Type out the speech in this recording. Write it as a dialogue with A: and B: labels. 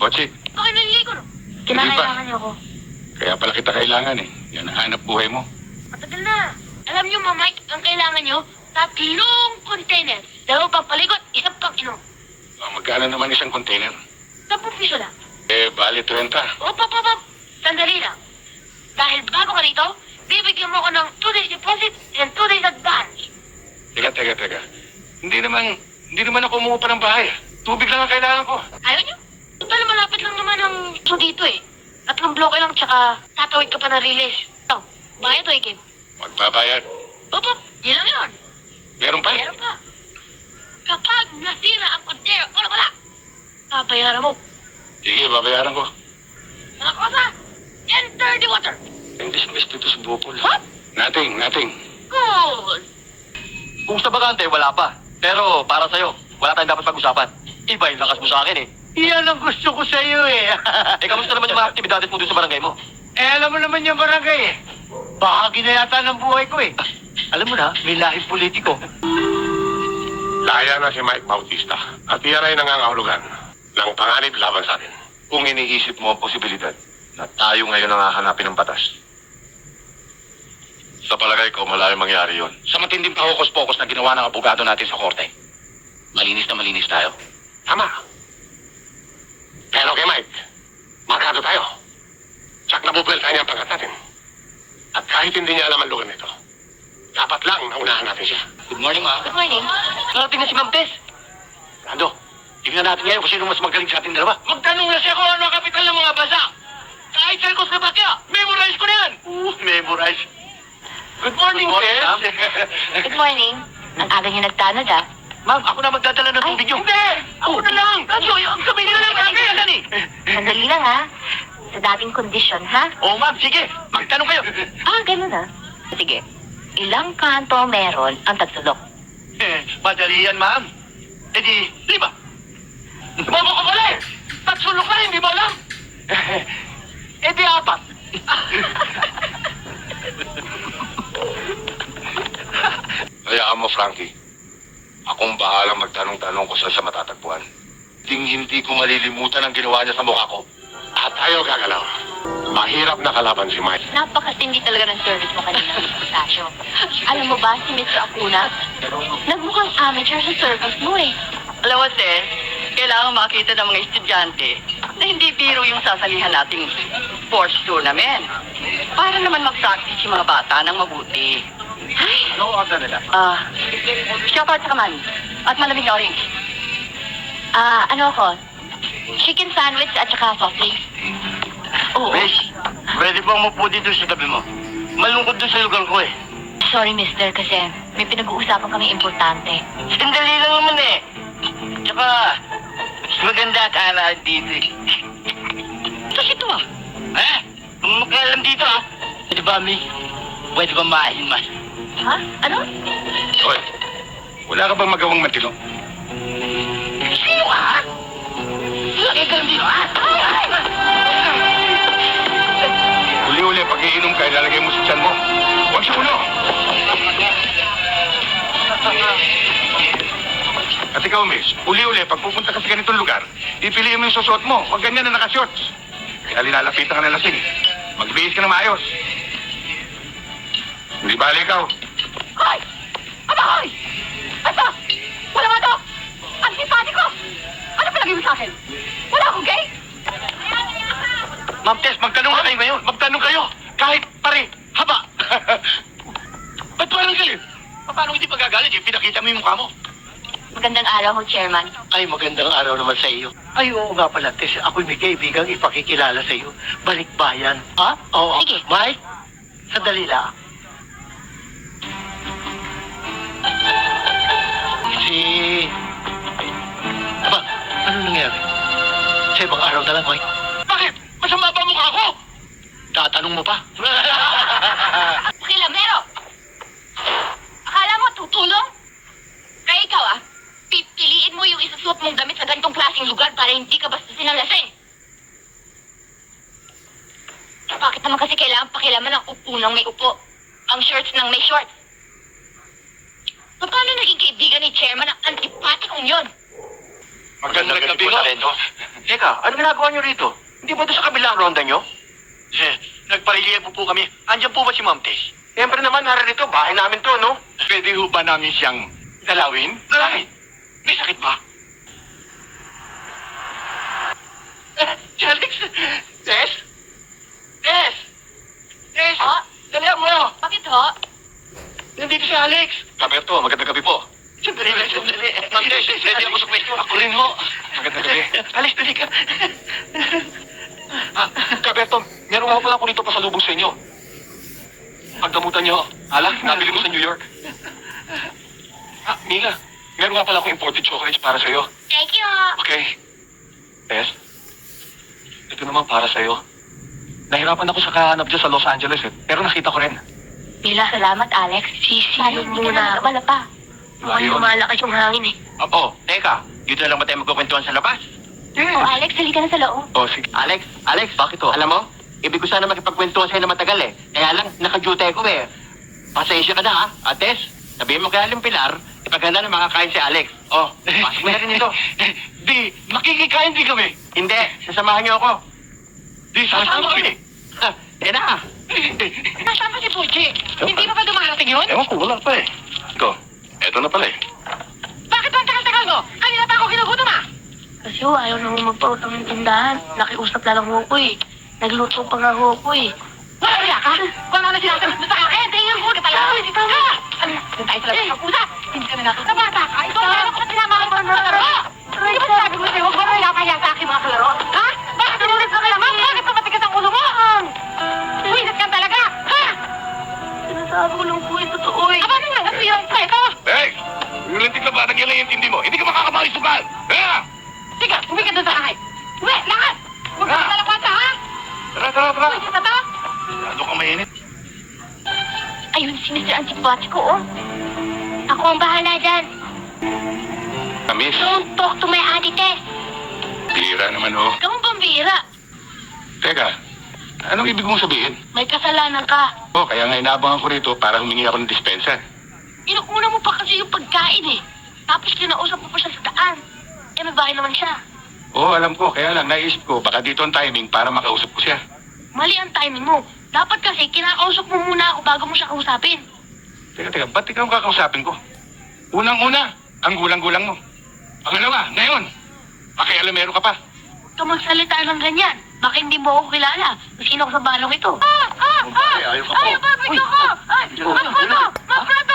A: Kochi,
B: Okay, naliligo no?
A: Hindi
B: Kinakailangan niyo ako.
A: kaya pala kita kailangan eh. Yan ang hanap buhay mo.
B: Matagal na. Alam niyo, Mama, ang kailangan niyo, 3 container. 2 pang paligot, 1 pang inom.
A: Magkano naman isang container?
B: 10 piso lang.
A: Bali 30.
B: Op. Sandali lang. Dahil bago ka rito, bibigyan mo ako ng 2 days deposit and 2 days advance.
A: Teka. Hindi naman ako umuupa ng bahay. Tubig lang ang kailangan ko.
B: Ayaw niyo? Total, malapit lang naman ang so dito eh. 3 bloke lang, tsaka tatawid ka pa na release. Ito, bayad o ikim?
A: Magbabayad.
B: Op, yun lang yun.
A: Meron pa?
B: Meron pa. Kapag nasira ang kontero, wala. Papayaran mo.
A: Sige, babayaran ko.
B: Mga kosa, enter the water.
A: Imbis dito sa bukol.
B: What?
A: Nothing.
B: Good.
C: Kung sa bakante, wala pa. Pero para sa'yo, wala tayong dapat pag-usapan. Iba yung lakas mo sa akin eh.
D: Iyan ang gusto ko sa iyo eh.
C: Kamusta naman yung mga aktibidades mo doon sa barangay mo?
D: Alam mo naman yung barangay eh. Bahagi na yata ng buhay ko eh. Alam mo na, may lahing politiko.
A: Laya na si Mike Bautista at iyan ay nangangahulugan ng panganib laban sa atin. Kung iniisip mo ang posibilidad na tayo ngayon ang hahanapin ng batas. Sa palagay ko, malayo mangyari yon. Sa matinding pahukus-pokus na ginawa ng abogado natin sa korte, malinis na malinis tayo. Tama. Pero kay Mike, markado tayo. Tsak nabubelta niya ang pangkat natin. At kahit hindi niya alam ang lugar nito, dapat lang naunahan natin siya.
C: Good morning, ma.
B: Good morning.
C: Narating na si Ma'am Tess.
A: Rando, tingnan natin ngayon kung sino mas magaling sa ating dalawa.
D: Magtanong na siya kung ano ang kapital ng mga basa. Kahit sa Czechoslovakia, memorize ko na yan.
A: Memorize.
D: Good morning, Tess.
B: Good morning. Ang aga niyo nagtanod ah.
C: Ma'am, ako na magdadala ng tubig niyo.
D: Hindi! Ako na lang! Sabihin nila lang kami yan eh!
B: Sandali lang ha. Sa dating kondisyon ha.
C: Oo, ma'am, sige. Magtanong kayo.
B: Ganun na. Sige. Ilang kanto meron ang tagsulok?
C: Madali yan, ma'am. E di, 5.
D: Bobo ka pala eh! Tatsulok na, hindi mo alam!
C: Di 4.
A: Hayaan mo, Frankie. Akong bahalang magtanong-tanong kung saan siya matatagpuan. Hindi ko malilimutan ang ginawa niya sa mukha ko. At ayaw gagalaw. Mahirap na kalaban si Mike.
B: Napakatindi talaga ng service mo kanina, Mr. Tasio. Alam mo ba, si Mr. Acuna, nagmukhang amateur sa service mo eh.
E: Alam mo, Tess, kailangan makita ng mga estudyante na hindi biro yung sasalihan nating sports tournament. Para naman mag-practice yung mga bata ng mabuti.
B: Ay,
A: Ano order nila?
E: Shopper at kaman. At malamig na orange.
B: ano ako? Chicken sandwich at saka soft drinks. Oo.
C: Miss, pwede bang umupo dito sa tabi mo? Malungkot doon sa lugar ko eh.
B: Sorry, mister, kasi may pinag-uusapan kami importante.
C: Sandali lang naman eh. Tsaka, mas maganda at araw dito eh.
E: Tapos ito ah.
C: Kung magkaalam dito ah. Pwede ba, Mi? Pwede ba maahin, Mas?
B: Ha? Ano?
A: Hoy, wala ka bang magawang matino?
C: Sino ka? Lagi ka lang dito ah.
A: Uli-uli, pag iinom ka, ilalagay mo sa tiyan mo. Huwag sa ulo! At ikaw, miss, uli-uli, pag pupunta ka sa ganitong lugar, ipiliin mo yung susuot mo. Huwag ganyan na nakashorts. Kaya linalapitan ka na lasing. Magbihis ka na maayos. Hindi bali ikaw.
B: Hoy! Hoy! Ito! Wala nga to! Antipati ko! Ano palagi mo sa akin? Wala akong gay?
C: Ma'am Tess, magtanong na kayo ngayon. Magtanong kayo. Kahit pare, haba. Ba't parang galit? Paano hindi pagagalit? Pinakita mo yung mukha mo.
B: Magandang araw ho, Chairman.
D: Ay, magandang araw naman sa iyo. Ay, oo nga pala, Tess. Ako'y may kaibigang ipakikilala sa iyo. Balikbayan. Ha? Oo.
B: Sige.
D: Mike, sandali lang. Aba, ano nangyari? Sa ibang araw na lang, Mike.
C: Bakit? Masama ba mukha ko?
D: Tatanong mo pa?
B: Pakilamero! Akala mo tutulong? Kaya ikaw pipiliin mo yung isusuot mong damit sa ganitong klaseng lugar para hindi ka basta sinalasing. Bakit naman kasi kailangan pakilaman ng upo ng may upo? Ang shorts ng may shorts? Paano naging kaibigan ni Chairman ang antipatikong yun?
A: Magandang gabi po, Sarento.
D: Teka, ano ginagawa nyo rito? Hindi ba ito sa kabilang ronda nyo?
C: Nagparelievo po kami. Andiyan po ba si Ma'am Tess?
D: Siyempre naman, naririto. Bahay namin to, no?
C: Pwede ho ba namin siyang dalawin?
D: Bakit? May sakit ba? Si Alex! Tess? Tess! Tess!
B: Ha?
D: Dalihan mo!
B: Bakit ho?
D: Nandito si Alex!
C: Roberto, magandang gabi po.
D: Sandali lang, sandali.
C: Ma'am Tess, ready ako sa pwesto. Ako rin ho. Magandang gabi.
D: Alex, dali ka.
C: Roberto, meron nga pala ako dito pasalubong sa inyo. Pagdamutan niyo, nabili ko sa New York. Mila, meron nga pala akong imported chocolates para sa'yo.
B: Thank you.
C: Okay. Tess, ito naman para sa'yo. Nahirapan ako sa kahanap dyan sa Los Angeles pero nakita ko rin.
B: Mila, salamat, Alex. Sisi muna. Wala pa. Mukhang lumalakas yung hangin eh.
D: Teka. Dito na lang ba tayo magkukwentuhan sa labas?
B: Oh, Alex, halika na sa loob.
C: Oh, sige.
D: Alex, bakit to? Alam mo, ibig ko sana makipagkwentuhan sa'yo na matagal eh. Kaya lang, naka-duty ko eh. Pasensya ka na ha, Ates. Sabihin mo kaya Aling Pilar, ipaganda na makakain si Alex. Oh, pasok mo na rin ito.
C: Di, makikikain din kami.
D: Hindi, sasamahan niyo ako.
C: Di, sasama kami.
D: Yan na.
B: Nasaan ba si Puchi? Hindi pa ba dumarating yun?
C: Ewan ko, wala pa eh. Ito, eto na pala eh.
B: Bakit ba ang tagal-tagal mo? Kanina pa ako ginugutom ah! Kasi ayaw na magpautang ng tindahan. Nakiusap na lang ho ko eh. Nagluto pa nga ho ko eh. Wala ka? Kung ano na sinasabi mo sa akin, tingin mo, pala. Ano? Doon tayo sa labas mag-usap. Hindi kami natin sa bata ka. Ito, ano ko tinamahan mo ng kalaro? Hindi ba sabi mo sa'yo, huwag mo nilapaya sa akin mga kalaro? Ha? Bakit tinulit ka naman? Bakit matigas ang ulo mo? Buwisit ka talaga, ha? Sinasabi ko lang po yung totoo eh. Aba naman, nasirang pa ito.
C: Hey! Yung lintik na batang yan lang yung tindi mo. Hindi ka makakamakisukan. Ha?
B: Sige, uwi ka doon sa akin. Uwi, lakas! Huwag ka maglalapata, ha?
C: Tara.
B: Uwi ka to?
C: Lalo kang mainit.
B: Ayun si Mr. Antipati ko, oh. Ako ang bahala dyan.
C: Kamis,
B: Don't talk to my ate, Tess.
C: bihira naman oh.
B: Ikaw ang pambira.
C: Teka, anong ibig mong sabihin?
B: May kasalanan ka.
C: Oh, kaya nga inaabangan ko rito para humingi ako ng dispensa.
B: Inuuna mo pa kasi yung pagkain, eh. Tapos kinausap mo pa siya sa daan. Eh, may bahay naman siya.
C: Oo, alam ko. Kaya lang, naisip ko, baka dito ang timing para makausap ko siya.
B: Mali ang timing mo. Dapat kasi kinakausap mo muna ako bago mo siya kausapin.
C: Teka, ba't ikaw ang kakausapin ko? Unang-una, ang gulang-gulang mo. Pangalawa, ngayon, pakialamero ka pa.
B: Huwag ka magsalita ng ganyan. Baka hindi mo ako kilala. Sino ko sa balong ito?
D: Ayaw ka po.
B: Ay, bakit ako? Ay, magphoto! Magphoto!